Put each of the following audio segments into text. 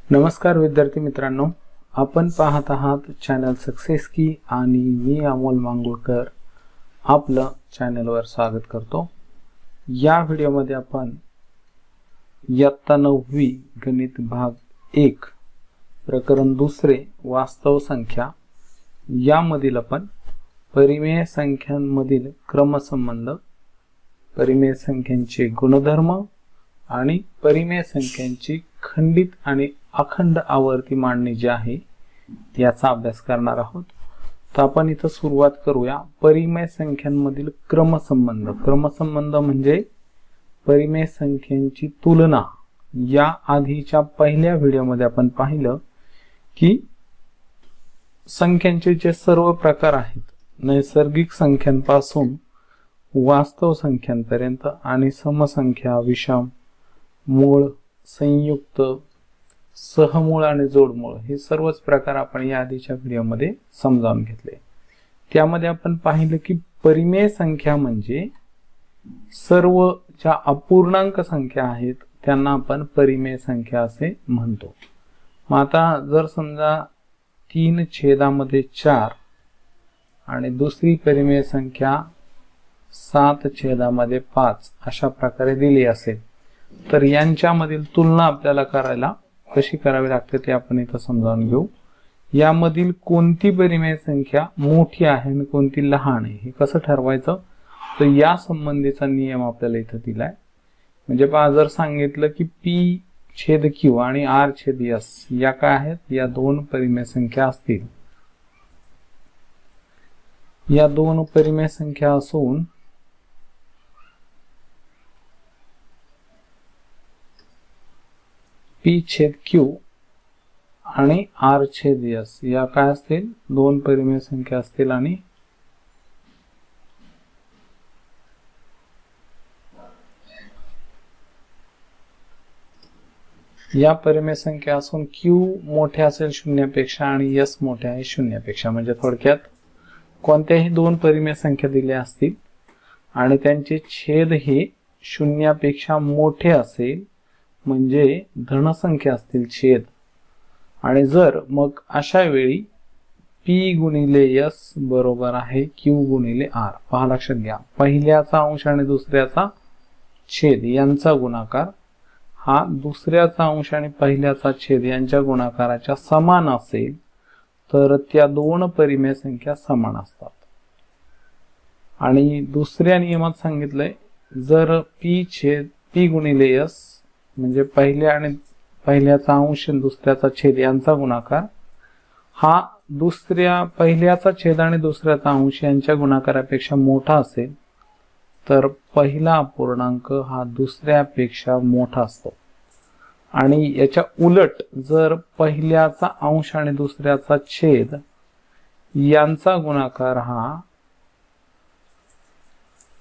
नमस्कार विद्यार्थी मित्रांनो, आपण पाहत आहात चॅनल सक्सेस की आणि मी अमोल मांगुळकर आपलं चॅनलवर स्वागत करतो। या व्हिडिओमध्ये आपण इयत्ता 9वी गणित भाग 1 प्रकरण 2 वास्तव संख्या यामधील आपण परिमेय संख्यांमधील क्रमसंबंध, परिमेय संख्यांचे गुणधर्म आणि परिमेय संख्यांची खंडित आणि अखंड आवर्ती मांडणी जी आहे याचा अभ्यास करणार आहोत। तर आपण इथं सुरुवात करूया। परिमेय संख्यांमधील क्रमसंबंध। क्रमसंबंध म्हणजे परिमेय संख्यांची तुलना। या आधीच्या पहिल्या व्हिडिओमध्ये आपण पाहिलं की संख्यांचे जे सर्व प्रकार आहेत, नैसर्गिक संख्यांपासून वास्तव संख्यांपर्यंत आणि समसंख्या, विषम, मूळ, संयुक्त, सहमूळ आणि जोडमूळ हे सर्वच प्रकार आपण या आधीच्या व्हिडिओमध्ये समजावून घेतले। त्यामध्ये आपण पाहिलं की परिमेय संख्या म्हणजे सर्व ज्या अपूर्णांक संख्या आहेत त्यांना आपण परिमेय संख्या असे म्हणतो। मग आता जर समजा 3/4 आणि दुसरी परिमेय संख्या 7/5 अशा प्रकारे दिली असेल तर यांच्यामधील तुलना आपल्याला कशी करावी लागते ते आपण इथं समजावून घेऊ। यामधील कोणती परिमेय संख्या मोठी आहे आणि कोणती लहान आहे हे कसं ठरवायचं, तर या संबंधीचा नियम आपल्याला इथं दिलाय। म्हणजे पहा, जर सांगितलं की P/Q आणि R/S या काय आहेत, या दोन परिमेय संख्या असतील, या दोन परिमेय संख्या असून P/Q आणि R/S या काय असतील, दोन परिमेय संख्या असतील आणि या परिमेय संख्या असून Q मोठे असेल 0 पेक्षा आणि S मोठे आहे 0 पेक्षा। म्हणजे थोडक्यात कोणत्याही दोन परिमेय संख्या दिल्या असतील आणि त्यांचे छेद हे 0 पेक्षा मोठे असेल म्हणजे धनसंख्या असतील छेद, आणि जर मग अशा वेळी P/S बरोबर आहे Q/R। पहा, लक्षात घ्या, पहिल्याचा अंश आणि दुसऱ्याचा छेद यांचा गुणाकार हा दुसऱ्याचा अंश आणि पहिल्याचा छेद यांच्या गुणाकाराच्या समान असेल तर त्या दोन परिमेय संख्या समान असतात। आणि दुसऱ्या नियमात सांगितलंय, जर P/S म्हणजे पहिल्याचा अंश आणि दुसऱ्याचा छेद यांचा गुणाकार हा पहिल्याचा छेद आणि दुसऱ्याचा अंश यांच्या गुणाकारापेक्षा मोठा असेल तर पहिला अपूर्णांक हा दुसऱ्यापेक्षा मोठा असतो। आणि याच्या उलट जर पहिल्याचा अंश आणि दुसऱ्याचा छेद यांचा गुणाकार हा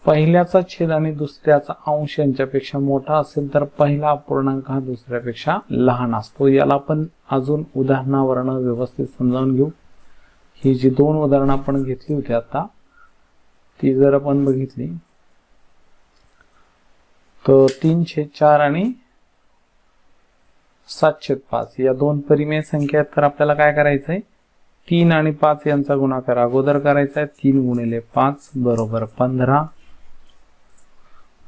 पहिल्याचा छेद आणि दुसऱ्याचा अंश यांच्यापेक्षा मोठा असेल तर पहिला अपूर्णांक हा दुसऱ्यापेक्षा लहान असतो। याला आपण अजून उदाहरणावरून व्यवस्थित समजावून घेऊ। ही जी दोन उदाहरणं आपण घेतली होती आता, ती जर आपण बघितली तर 3/4 आणि 7/5 या दोन परिमेय संख्या आहेत। तर आपल्याला काय करायचंय, 3 आणि 5 यांचा गुणाकार अगोदर करायचा आहे। 3 × 5 = 15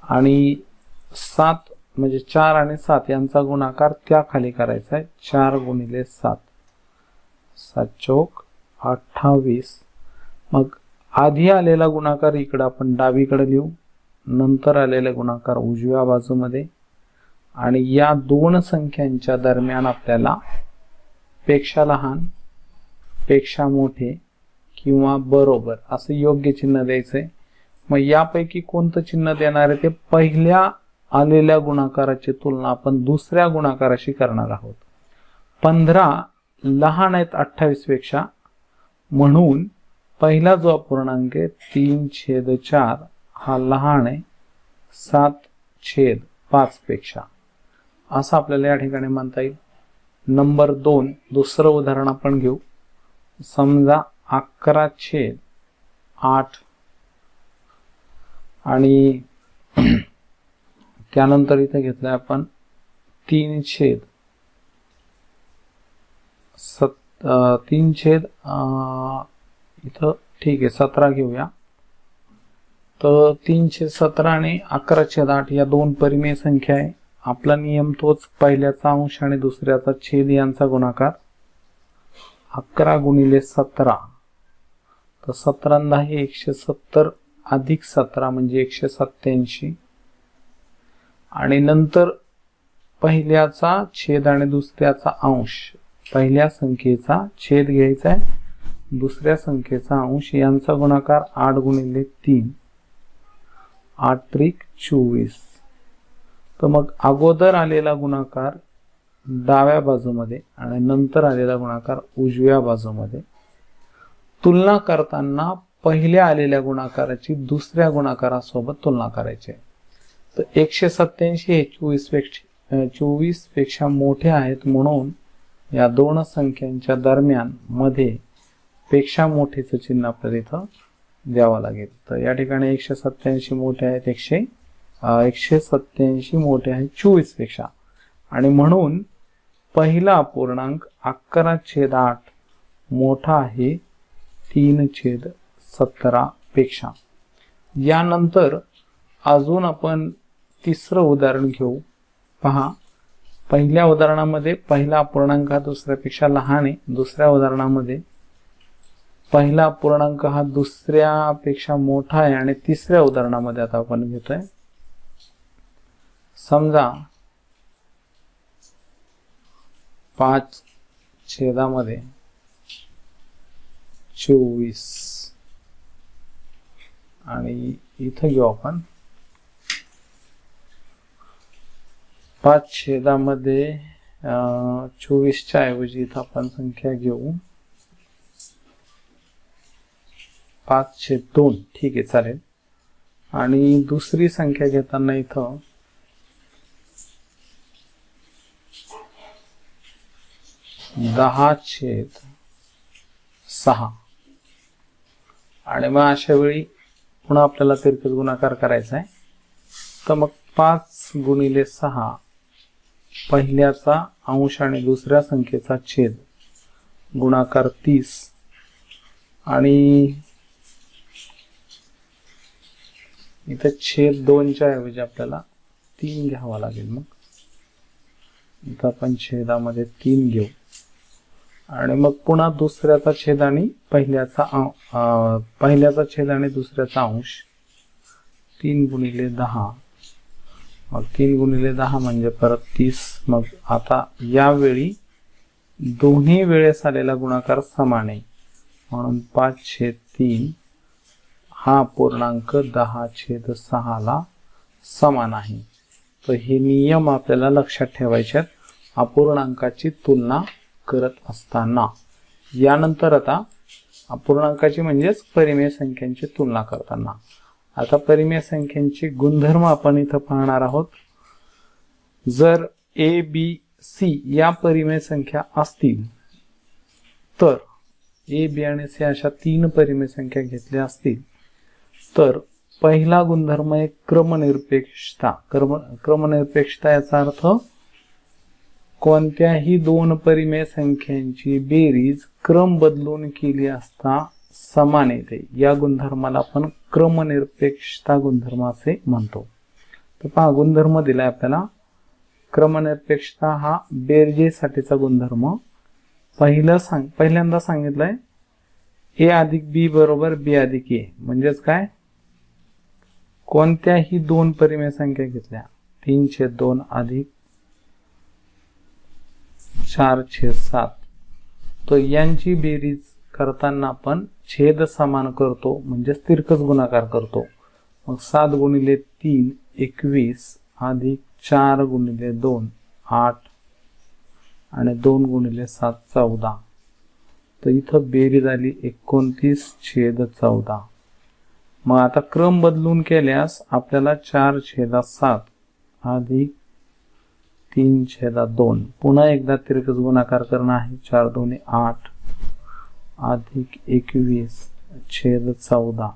आणि 7 म्हणजे 4 आणि 7 यांचा गुणाकार त्या खाली करायचा आहे। 4 × 7 7×4 = 28। मग आधी आलेला गुणाकार इकडे आपण डावीकडे लिहू, नंतर आलेला गुणाकार उजव्या बाजूमध्ये, आणि या दोन संख्यांच्या दरम्यान आपल्याला पेक्षा लहान, पेक्षा मोठे किंवा बरोबर असं योग्य चिन्ह द्यायचंय। मग यापैकी कोणतं चिन्ह देणार आहे, ते पहिल्या आलेल्या गुणाकाराची तुलना आपण दुसऱ्या गुणाकाराशी करणार आहोत। 15 लहान आहेत 28 पेक्षा, म्हणून पहिला जो अपूर्णांक आहे 3/4 हा लहान आहे 7/5 पेक्षा, असं आपल्याला या ठिकाणी म्हणता येईल। नंबर 2 दुसरं उदाहरण आपण घेऊ। समजा 11/8 आणि त्यानंतर इथे घेतलंय आपण 3/8 3 छेद इथं ठीक आहे 17 घेऊया. तर 3/17 आणि 11/8 या दोन परिमेय संख्या आहे. आपला नियम तोच, पहिल्याचा अंश आणि दुसऱ्याचा छेद यांचा गुणाकार. 11 गुणिले 17 तर 17 हे 170 अधिक 17 म्हणजे 187 आणि नंतर पहिल्याचा छेद आणि दुसऱ्याचा अंश. पहिल्या संख्येचा छेद घ्यायचा आहे, दुसऱ्या संख्येचा अंश यांचा गुणाकार 8 गुणिले 3 8 त्रिक 24. तर मग अगोदर आलेला गुणाकार डाव्या बाजूमध्ये आणि नंतर आलेला गुणाकार उजव्या बाजूमध्ये. तुलना करताना पहिल्या आलेल्या गुणाकाराची दुसऱ्या गुणाकारासोबत तुलना करायची. तर 187 हे 24 पेक्षा मोठे आहेत म्हणून या दोन संख्यांच्या दरम्यान मध्ये पेक्षा मोठेचं चिन्ह आपल्याला इथं द्यावं लागेल. तर या ठिकाणी 187 मोठे आहेत 187 मोठे आहेत 24 पेक्षा आणि म्हणून पहिला अपूर्णांक 11/8 मोठा आहे 3/17 पेक्षा. यानंतर अजून आपण तिसरं उदाहरण घेऊ. पहा, पहिल्या उदाहरणामध्ये पहिला अपूर्णांक हा दुसऱ्यापेक्षा लहान आहे. दुसऱ्या उदाहरणामध्ये पहिला अपूर्णांक हा दुसऱ्यापेक्षा मोठा आहे आणि तिसऱ्या उदाहरणामध्ये आता आपण घेतोय. समजा 5/24 आणि इथं घेऊ आपण 5/24 ऐवजी इथं आपण संख्या घेऊ 5/2. ठीक आहे, चालेल. आणि दुसरी संख्या घेताना इथं 10/6 आणि मग अशा वेळी पुन्हा आपल्याला तिरकस गुणाकार करायचा आहे. तर मग 5 गुणिले 6 पहिल्याचा अंश आणि दुसऱ्या संख्येचा छेद गुणाकार 30 आणि इथे छेद 2च्या ऐवजी आपल्याला 3 घ्यावा लागेल. मग इथं आपण छेदामध्ये 3 घेऊ आणि मग पुन्हा दुसऱ्याचा छेद आणि पहिल्याचा छेद आणि दुसऱ्याचा अंश 3 गुणिले 10 मग 3 गुणिले 10 म्हणजे परत 30. मग आता यावेळी दोन्ही वेळेस आलेला गुणाकार समान आहे म्हणून 5/3 हा पूर्णांक 10/6 ला समान आहे. तर हे नियम आपल्याला लक्षात ठेवायचे आहेत अपूर्णांकाची तुलना करत असताना. यानंतर आता अपूर्णांकाची म्हणजेच परिमेय संख्यांची तुलना करताना आता परिमेय संख्यांची गुणधर्म आपण इथं पाहणार आहोत. जर ए बी सी या परिमेय संख्या असतील तर ए बी आणि सी अशा 3 परिमेय संख्या घेतल्या असतील तर पहिला गुणधर्म आहे क्रमनिरपेक्षता. क्रमनिरपेक्षता याचा अर्थ कोणत्याही दोन परिमेय संख्यांची बेरीज क्रम बदलून केली असता समान येते. या गुणधर्माला आपण क्रमनिरपेक्षता गुणधर्म असे म्हणतो. तर पहा, गुणधर्म दिलाय आपल्याला. क्रमनिरपेक्षता हा बेरजेसाठीचा गुणधर्म. पहिल्यांदा सांगितलंय ए अधिक बी बरोबर बी अधिक ए. म्हणजेच काय, कोणत्याही दोन परिमेय संख्या घेतल्या 3/2 अधिक 4/7 तर यांची बेरीज करताना आपण छेद समान करतो म्हणजेच तिरकस गुणाकार करतो. मग 7 गुणिले 3 21 अधिक 4 गुणिले 2 8 आणि 2 गुणिले 7 14. तर इथं बेरीज आली 29/14. मग आता क्रम बदलून केल्यास आपल्याला 4/7 अधिक 3/2 पुन्हा एकदा तिरकस गुणाकार करणं आहे. 4 2 8 अधिक 21/14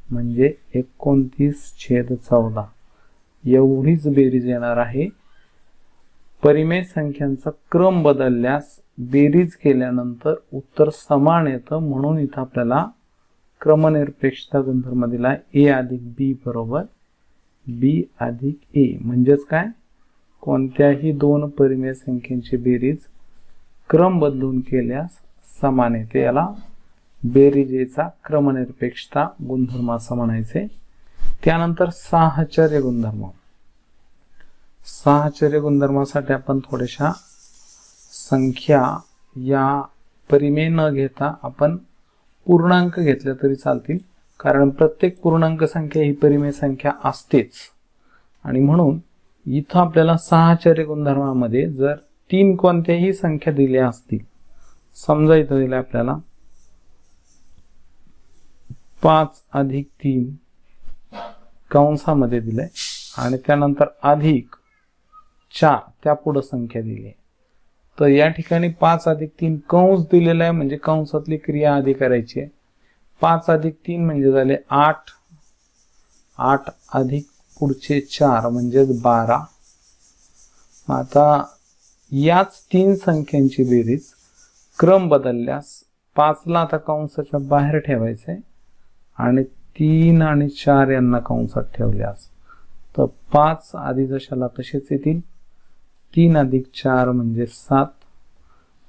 म्हणजे 29/14 एवढीच बेरीज येणार आहे. परिमेय संख्यांचा क्रम बदलल्यास बेरीज केल्यानंतर उत्तर समान येतं, म्हणून इथं आपल्याला क्रमनिरपेक्षता गुणधर्म दिलाय ए अधिक बी बरोबर बी अधिक ए. म्हणजेच काय, कोणत्याही दोन परिमेय संख्येची बेरीज क्रम बदलून केल्यास समान येते. याला बेरीजेचा क्रमनिरपेक्षता गुणधर्म असं म्हणायचे. त्यानंतर साहचर्य गुणधर्म. साहचर्य गुणधर्मासाठी आपण थोड्याशा संख्या या परिमेय न घेता आपण पूर्णांक घेतले तरी चालतील, कारण प्रत्येक पूर्णांक संख्या ही परिमेय संख्या असतेच. आणि म्हणून इथं आपल्याला साहचर्य गुणधर्मामध्ये जर तीन कोणत्याही संख्या दिल्या असतील, समजा इथं दिल्या आपल्याला 5 अधिक 3 कंसामध्ये दिले आणि त्यानंतर अधिक 4 त्या पुढे संख्या दिली, तर या ठिकाणी 5 अधिक 3 कंस दिलेला आहे, म्हणजे कंसातली क्रिया आधी करायची आहे. 5 अधिक 3 म्हणजे झाले 8, 8 अधिक पुढचे 4 म्हणजे 12. आता याच तीन संख्यांची बेरीज क्रम बदलल्यास 5 ला आता कंसाच्या बाहेर ठेवायचे आणि 3 आणि 4 यांना कंसात ठेवल्यास तर 5 आधी जशाला तसेच येतील. 3 अधिक 4 म्हणजे 7,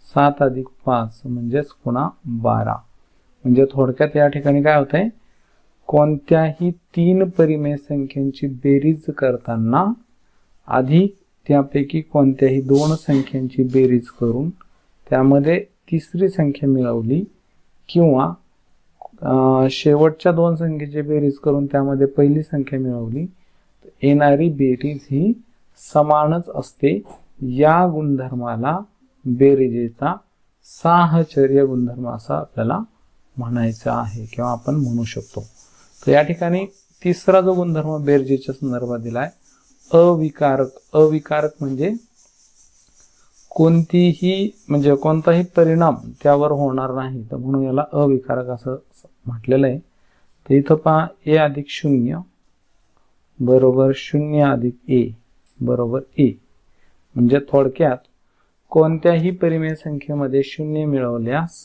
7 अधिक 5 म्हणजेच पुन्हा 12. म्हणजे थोडक्यात या ठिकाणी काय होतंय, कोणत्याही तीन परिमेय संख्यांची बेरीज करताना आधी त्यापैकी कोणत्याही दोन संख्यांची बेरीज करून त्यामध्ये तिसरी संख्या मिळवली, किंवा शेवटच्या दोन संख्येची बेरीज करून त्यामध्ये पहिली संख्या मिळवली, येणारी बेरीज ही समानच असते. या गुणधर्माला बेरीजेचा साहचर्य गुणधर्म असा आपल्याला म्हणायचा आहे किंवा आपण म्हणू शकतो. तर या ठिकाणी तिसरा जो गुणधर्म बेरजेच्या संदर्भात दिलाय अविकारक. अविकारक म्हणजे कोणताही परिणाम त्यावर होणार नाही, तर म्हणून याला अविकारक असं म्हटलेलं आहे. तर इथं पहा ए अधिक 0 बरोबर 0 अधिक ए बरोबर ए. म्हणजे थोडक्यात कोणत्याही परिमेय संख्येमध्ये 0 मिळवल्यास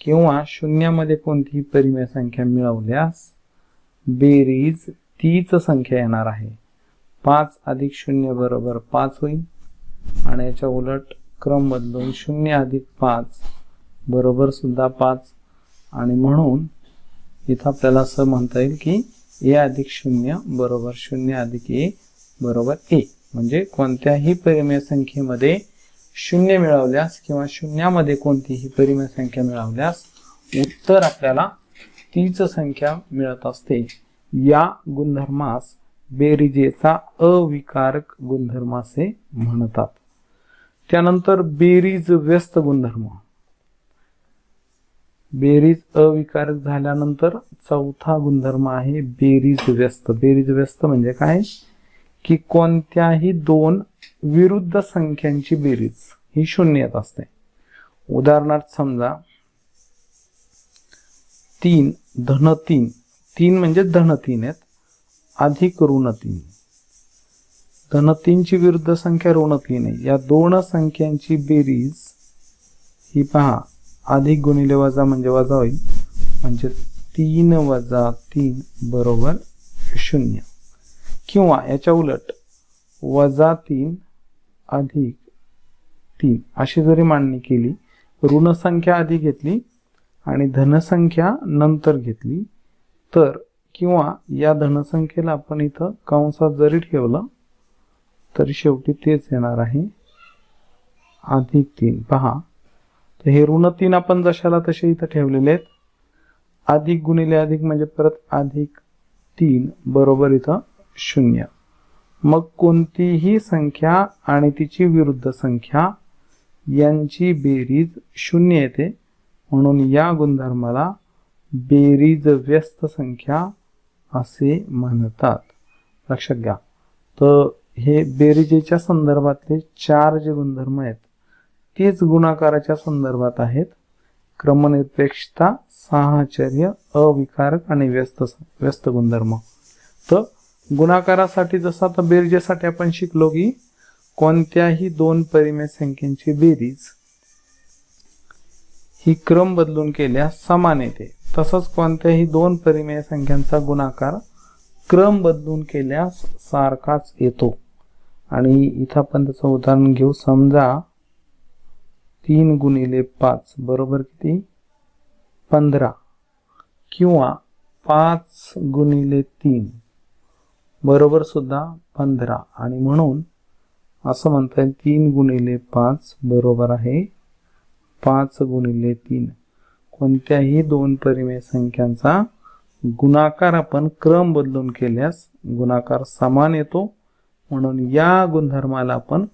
किंवा शून्यामध्ये कोणतीही परिमेय संख्या मिळवल्यास बेरीज तीच संख्या येणार आहे. 5 अधिक 0 बरोबर 5 होईल आणि याच्या उलट क्रम बदलून 0 अधिक 5 बरोबर सुद्धा 5. आणि म्हणून इथं आपल्याला असं म्हणता येईल की ए अधिक 0 बरोबर 0 अधिक ए बरोबर ए. म्हणजे कोणत्याही परिमेय संख्येमध्ये 0 मिळवल्यास किंवा शून्यामध्ये कोणतीही परिमेय संख्या मिळवल्यास उत्तर आपल्याला तीच संख्या मिळत असते. या गुणधर्मास बेरीजेचा अविकारक गुणधर्म असे म्हणतात. त्यानंतर बेरीज व्यस्त गुणधर्म. बेरीज अविकारक झाल्यानंतर चौथा गुणधर्म आहे बेरीज व्यस्त. बेरीज व्यस्त म्हणजे काय की कोणत्याही दोन विरुद्ध संख्यांची बेरीज ही शून्य येत असते. उदाहरणार्थ समजा 3 धन 3, 3 म्हणजे धन 3 आहेत अधिक ऋण 3. धन 3 ची विरुद्ध संख्या ऋण 3 आहे. या दोन संख्यांची बेरीज ही पहा अधिक गुणिले वजा म्हणजे वजा होईल, म्हणजे 3 वजा 3 बरोबर 0. किंवा याच्या उलट वजा 3 अधिक 3 अशी जरी मांडणी केली, ऋण संख्या आधी घेतली आणि धनसंख्या नंतर घेतली, तर किंवा या धनसंख्येला आपण इथं कंसात जरी ठेवलं तरी शेवटी तेच येणार आहे अधिक 3. पहा तर हे ऋण 3 आपण जशाला तसे इथं ठेवलेले आहेत. अधिक गुणिले अधिक म्हणजे परत अधिक 3 बरोबर इथं 0. मग कोणतीही संख्या आणि तिची विरुद्ध संख्या यांची बेरीज 0 येते, म्हणून या गुणधर्माला बेरीज व्यस्त संख्या असे म्हणतात. लक्षात घ्या. तर हे बेरीजेच्या संदर्भातले 4 जे गुणधर्म आहेत तेच गुणाकाराच्या संदर्भात आहेत. क्रमनिरपेक्षता, साहचर्य, अविकारक आणि व्यस्त गुणधर्म. तर गुणाकारासाठी जसं आता बेरजेसाठी आपण शिकलो की कोणत्याही दोन परिमेय संख्यांची बेरीज ही क्रम बदलून केल्यास समान येते, तसंच कोणत्याही दोन परिमेय संख्यांचा गुणाकार क्रम बदलून केल्यास सारखाच येतो। आणि इथं आपण त्याचं उदाहरण घेऊ। समजा 3 गुणिले 5 बरोबर किती 15 किंवा 5 गुणिले 3 बरोबर सुद्धा 15 आणि म्हणून असं म्हणता येईल 3 गुणिले 5 बरोबर आहे 5 गुणिले 3। कोणत्याही दोन परिमेय संख्यांचा गुणाकार आपण क्रम बदलून केल्यास गुणाकार समान येतो, म्हणून या गुणधर्माला आपण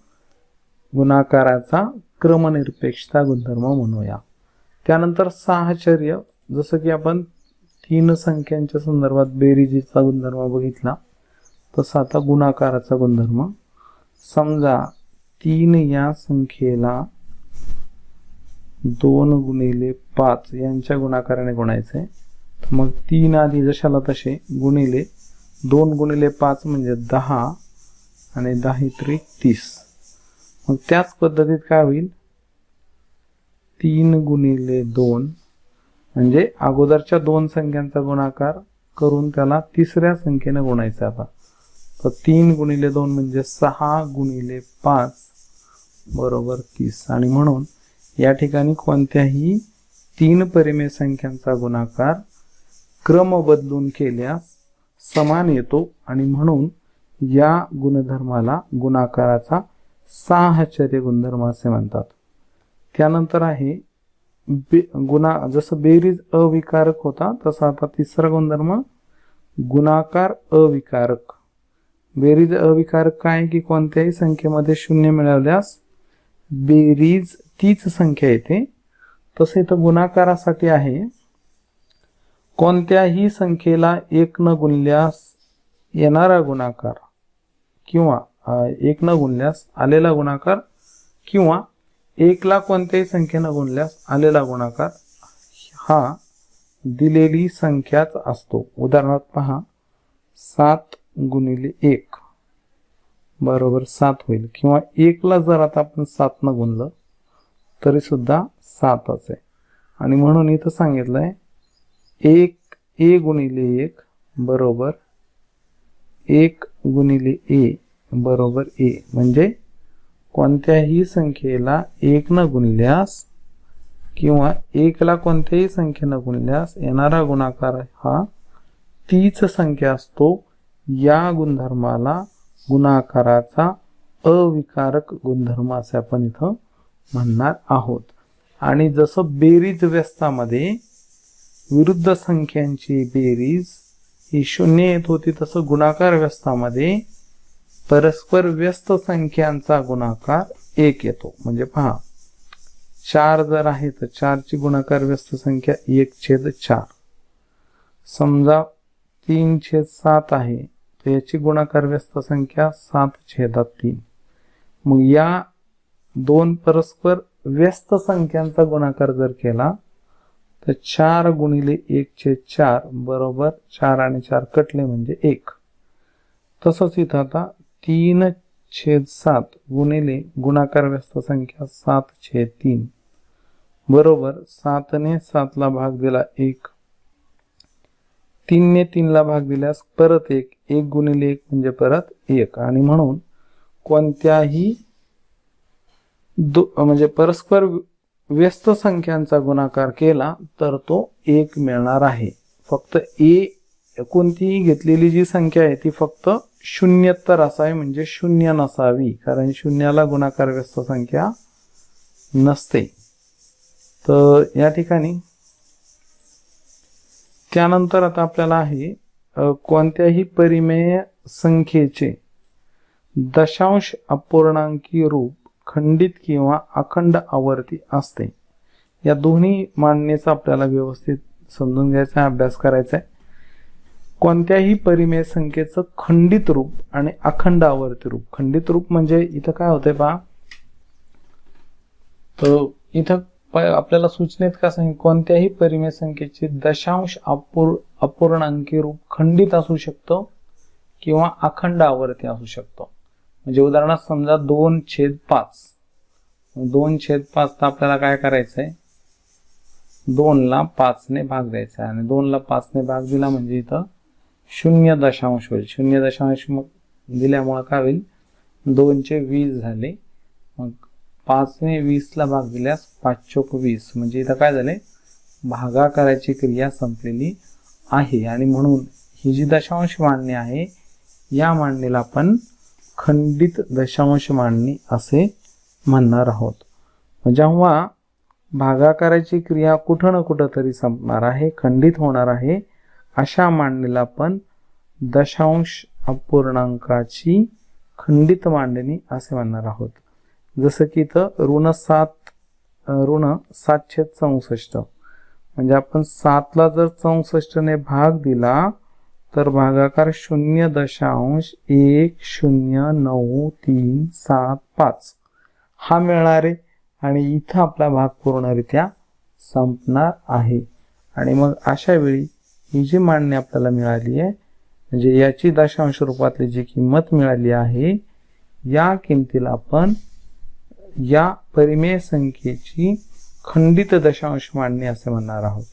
गुणाकाराचा क्रमनिरपेक्षता गुणधर्म म्हणूया। त्यानंतर साहचर्य, जसं की आपण तीन संख्यांच्या संदर्भात बेरीजीचा गुणधर्म बघितला, तसा आता गुणाकाराचा गुणधर्म। समजा 3 या संख्येला 2 गुणिले 5 यांच्या गुणाकाराने गुणायचे, मग 3 आधी जशाला तसे गुणिले 2 गुणिले 5 म्हणजे 10 आणि 10 त्रिक 30। मग त्याच पद्धतीत काय होईल 3 गुणिले 2 म्हणजे अगोदरच्या दोन संख्यांचा गुणाकार करून त्याला तिसऱ्या संख्येने गुणायचा। आता तर 3 गुणिले 2 म्हणजे 6 गुणिले 5 बरोबर 30 आणि म्हणून या ठिकाणी कोणत्याही तीन परिमेय संख्यांचा गुणाकार क्रम बदलून केल्यास समान येतो आणि म्हणून या गुणधर्माला गुणाकाराचा साहचर्य गुणधर्म असे म्हणतात। त्यानंतर आहे जसं बेरीज अविकारक होता तसा आता तिसरा गुणधर्म गुणाकार अविकारक। बेरीज अविकारक काय की कोणत्याही संख्येमध्ये शून्य मिळवल्यास बेरीज तीच संख्या येते। तसे तर गुणाकारासाठी आहे कोणत्याही संख्येला 1 न गुणल्यास येणारा गुणाकार किंवा 1 न गुणल्यास आलेला गुणाकार किंवा 1 ला कोणत्याही संख्येने गुणल्यास आलेला गुणाकार हा दिलेली संख्याच असतो। उदाहरणार्थ पहा 7 गुणिले 1 बरोबर 7 होईल किंवा 1 ला जर आता आपण 7 न गुणलं तरी सुद्धा 7च आहे आणि म्हणून इथं सांगितलंय 1 गुणिले 1 बरोबर 1 गुणिले a बरोबर a म्हणजे कोणत्याही संख्येला 1 न गुणल्यास किंवा 1 ला कोणत्याही संख्येने गुणल्यास येणारा गुणाकार हा तीच संख्या असतो। या गुणधर्माला गुणाकाराचा अविकारक गुणधर्म असे आपण इथं म्हणणार आहोत। आणि जसं बेरीज व्यस्तामध्ये विरुद्ध संख्यांची बेरीज ही 0 येत होती, तसं गुणाकार व्यस्तामध्ये परस्पर व्यस्त संख्यांचा गुणाकार 1 येतो। म्हणजे पहा 4 जर आहे तर 4 ची गुणाकार व्यस्त संख्या 1/4। समजा 3/7 आहे तर याची गुणाकार व्यस्त संख्या 7/3। मग या दोन परस्पर व्यस्त संख्यांचा गुणाकार जर केला तर 4 गुणिले 1/4 बरोबर 4 आणि 4 कटले म्हणजे 1। तसंच इथं आता 3/7 गुणिले गुणाकार व्यस्त संख्या 7/3 बरोबर 7 ने 7 ला भाग दिला 1, 3 ने 3 ला भाग दिल्यास परत 1, 1 गुणिले 1 म्हणजे परत 1 आणि म्हणून कोणत्याही म्हणजे परस्पर व्यस्त संख्यांचा गुणाकार केला तर तो 1 मिळणार आहे। फक्त a कोणतीही घेतलेली जी संख्या आहे ती फक्त शून्यत्तर असावी म्हणजे 0 नसावी, कारण 0ला गुणाकार व्यस्त संख्या नसते। तर या ठिकाणी त्यानंतर आता आपल्याला आहे कोणत्याही परिमेय संख्येचे दशांश अपूर्णांकी रूप खंडित किंवा अखंड आवर्ती असते। या दोन्ही मांडणीचा आपल्याला व्यवस्थित समजून घ्यायचा आहे, अभ्यास करायचा आहे। कोणत्याही परिमेय संख्येचं खंडित रूप आणि अखंड आवर्ती रूप। खंडित रूप म्हणजे इथं काय होतंय पहा, तर इथं आपल्याला सूचनेत का सांगितलं कोणत्याही परिमेय संख्येचे दशांश अपूर्णांकी रूप खंडित असू शकतो किंवा अखंड आवर्ती असू शकतो। म्हणजे उदाहरणार्थ समजा 2/5, 2/5 तर आपल्याला काय करायचंय, 2 ला 5 ने भाग द्यायचा आहे आणि 2 ला 5 ने भाग दिला म्हणजे इथं 0 होईल. 0 दिल्यामुळे काय होईल, 2/20 झाले. मग 5 ने 20 ला भाग दिल्यास 5×20 म्हणजे इथं काय झाले, भागाकाराची क्रिया संपलेली आहे. आणि म्हणून ही जी दशांश मांडणी आहे या मांडणीला आपण खंडित दशांश मांडणी असे म्हणणार आहोत. जेव्हा भागाकाराची क्रिया कुठं ना कुठं तरी संपणार आहे, खंडित होणार आहे, अशा मांडणीला आपण दशांश अपूर्णांकाची खंडित मांडणी असे म्हणणार आहोत. जसं की इथं ऋण 7/64 म्हणजे आपण 7 ला जर 64 ने भाग दिला तर भागाकार 0.10937 हा मिळणार आहे आणि इथं आपला भाग पूर्णरित्या संपणार आहे. आणि मग अशा वेळी ही जी मांडणी आपल्याला मिळाली आहे, म्हणजे याची दशांश रूपातली जी किंमत मिळाली आहे, या किमतीला आपण या परिमेय संख्येची खंडित दशांश मांडणी असे म्हणणार आहोत.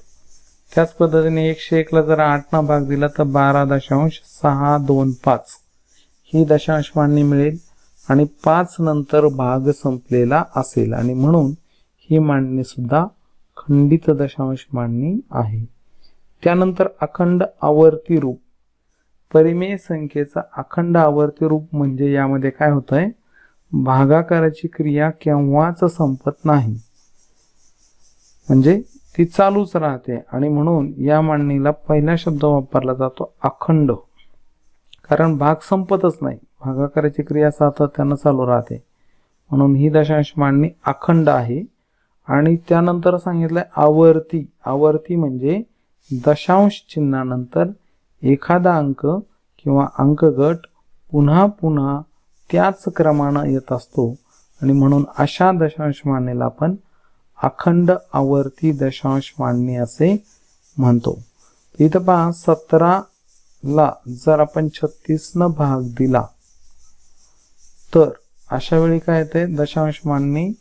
त्याच पद्धतीने 101 ला जर 8 ना भाग दिला तर 12.625 ही दशांश मांडणी मिळेल आणि 5 नंतर भाग संपलेला असेल आणि म्हणून ही मांडणी सुद्धा खंडित दशांश मांडणी आहे. त्यानंतर अखंड आवर्ती रूप, परिमेय संख्येचा अखंड आवर्ती रूप म्हणजे यामध्ये काय होतंय, भागाकाराची क्रिया केव्हाच संपत नाही, म्हणजे ती चालूच राहते. आणि म्हणून या मांडणीला पहिला शब्द वापरला जातो अखंड, कारण भाग संपतच नाही, भागाकाराची क्रिया सातत्यानं चालू राहते, म्हणून ही दशांश मांडणी अखंड आहे. आणि त्यानंतर सांगितलंय आवर्ती. आवर्ती म्हणजे दशांश चिन्हानंतर एखादा अंक किंवा अंकगट पुन्हा पुन्हा त्याच क्रमानं येत असतो आणि म्हणून अशा दशांश मांडणीला आपण अखंड आवर्ती दशांश मांडणी असे म्हणतो. इथं पहा 17 ला जर आपण 36 न भाग दिला तर अशा वेळी काय येते, दशांश मांडणी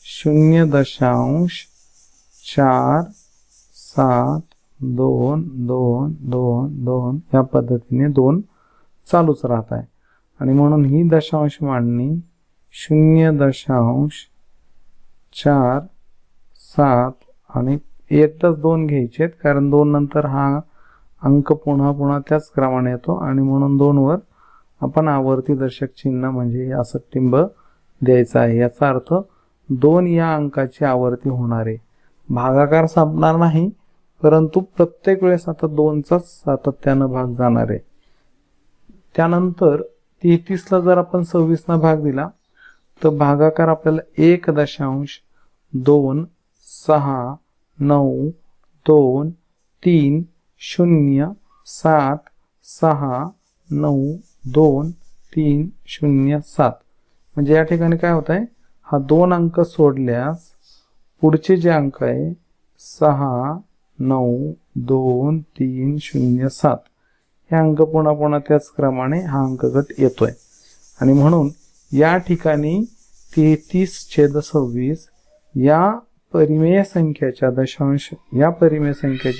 0.472222 या पद्धतीने 2 चालूच राहत आहे आणि म्हणून ही दशांश मांडणी 0.47 आणि एकदाच 2 घ्यायचे कारण 2 नंतर हा अंक पुन्हा पुन्हा त्याच क्रमाने येतो आणि म्हणून 2 वर आपण आवर्ती दर्शक चिन्ह म्हणजे असं टिंब द्यायचं आहे. याचा अर्थ 2 या अंकाची आवर्ती होणार आहे, भागाकार संपणार नाही, परंतु प्रत्येक वेळेस आता 2चाच सातत्यानं भाग जाणार आहे. त्यानंतर 33 ला जर आपण 26 ना भाग दिला तर भागाकार आपल्याला 1.92627692307 म्हणजे या ठिकाणी काय होत आहे, हा 2 अंक सोडल्यास पुढचे जे अंक आहे 6922307 हे अंक पुन्हा पुन्हा त्याच क्रमाने हा अंकगट येतोय आणि म्हणून या ठिकाणी 33/26 या परिमेय संख्येच्या परिमेय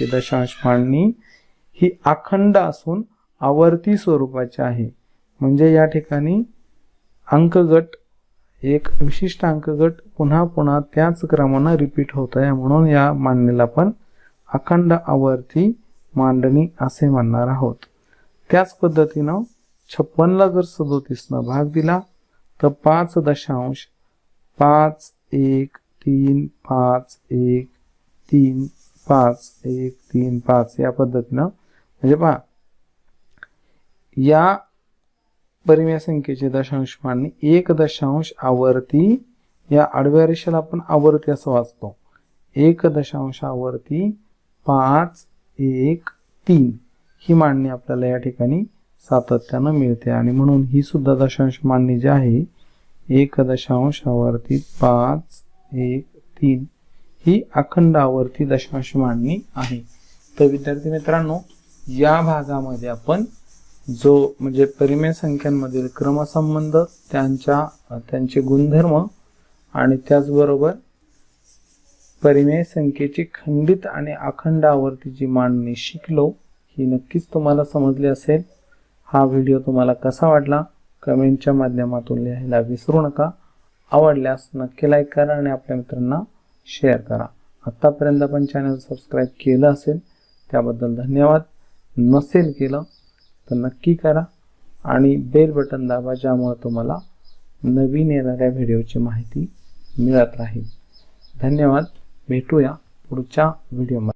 दशांश मांडणी ही अखंड असून आवर्ती स्वरूपाची आहे. म्हणजे या ठिकाणी अंकगट एक विशिष्ट अंकगट पुन्हा पुन्हा त्याच क्रमाने रिपीट होत आहे, म्हणून या मांडणीला आपण अखंड आवर्ती मांडणी असे म्हणणार आहोत. त्याच पद्धतीनं 56 ला जर 37 न भाग दिला तर 5.135135135 या पद्धतीनं म्हणजे पहा या परिमेय संख्येची दशांश मांडणी 1 दशांश आवर्ती, या आडव्या रेषेला आपण आवर्ती असं वाचतो, 1 दशांश आवर्ती 513 ही मांडणी आपल्याला या ठिकाणी सातत्यानं मिळते आणि म्हणून ही सुद्धा दशांश मांडणी जी आहे 1 दशांश आवर्ती 513 ही अखंड आवर्ती दशांश मांडणी आहे. तर विद्यार्थी मित्रांनो, या भागामध्ये आपण जो म्हणजे परिमेय संख्यांमधील क्रमसंबंध, त्यांचे गुणधर्म आणि त्याचबरोबर परिमेय संख्येची खंडित आणि अखंड आवर्तीची मांडणी शिकलो. ही नक्कीच तुम्हाला समजली असेल. हा व्हिडिओ तुम्हाला कसा वाटला कमेंटच्या माध्यमातून लिहायला विसरू नका. आवडल्यास नक्की लाईक करा आणि आपल्या मित्रांना शेअर करा. आतापर्यंत आपण चॅनल सबस्क्राईब केलं असेल त्याबद्दल धन्यवाद. नसेल केलं तर नक्की करा आणि बेल बटन दाबा, ज्यामुळे तुम्हाला नवीन येणाऱ्या व्हिडिओची माहिती मिळत राहील. धन्यवाद. भेटूया पुढच्या व्हिडिओमध्ये.